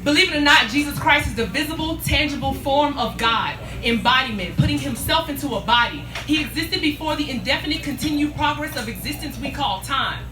Believe it or not, Jesus Christ is the visible, tangible form of God, embodiment, putting himself into a body. He existed before the indefinite continued progress of existence we call time.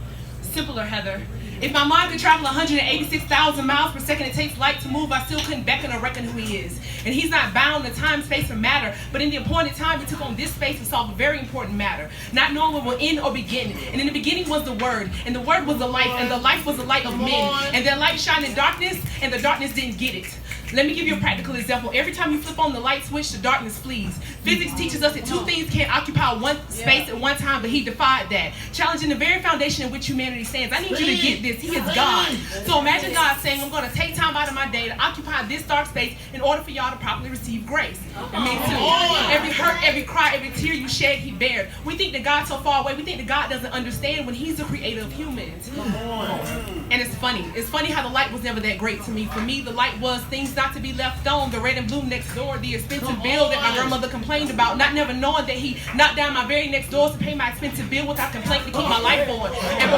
Simpler, Heather. If my mind could travel 186,000 miles per second it takes light to move, I still couldn't beckon or reckon who he is. And he's not bound to time, space, or matter, but in the appointed time he took on this space to solve a very important matter, not knowing what will end or begin. And in the beginning was the Word, and the Word was the life, and the life was the light of men. And their light shined in darkness, and the darkness didn't get it. Let me give you a practical example. Every time you flip on the light switch, the darkness flees. Physics teaches us that two things can't occupy one space at one time, but he defied that, challenging the very foundation in which humanity stands. I need you to get this. He is God. So imagine God saying, I'm going to take time out of my day to occupy this dark space in order for y'all to properly receive grace. And me too. Every hurt, every cry, every tear you shed, he bared. We think that God's so far away. We think that God doesn't understand when he's the creator of humans. And it's funny. It's funny how the light was never that great to me. For me, the light was things not to be left on, the red and blue next door, the expensive bill that my grandmother complained about, not never knowing that he knocked down my very next door to pay my expensive bill without complaint to keep my life on. And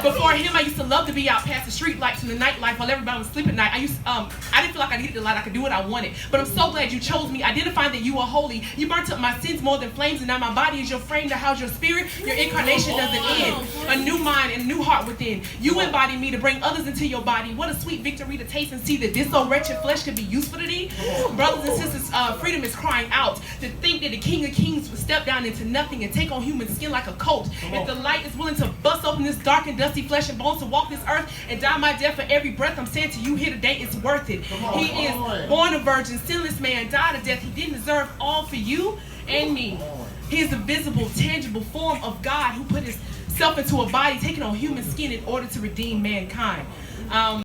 before him, I used to love to be out past the street lights in the nightlife while everybody was asleep at night. I didn't feel like I needed the light. I could do what I wanted. But I'm so glad you chose me, identifying that you are holy. You burnt up my sins more than flames, and now my body is your frame to house your spirit. Your incarnation doesn't end. A new mind and a new heart within. You embody me to bring others into your body. What a sweet victory to taste and see that this so wretched flesh could be useful to thee. Brothers and sisters, freedom is crying out. To think that the King of Kings would step down into nothing and take on human skin like a coat. If the light is willing to bust open this dark and dusty flesh and bones to walk this earth and die my death for every breath, I'm saying to you here today, it's worth it. He is born a virgin, sinless man, died a death he didn't deserve, all for you and me. He is the visible, tangible form of God who put himself into a body, taking on human skin in order to redeem mankind.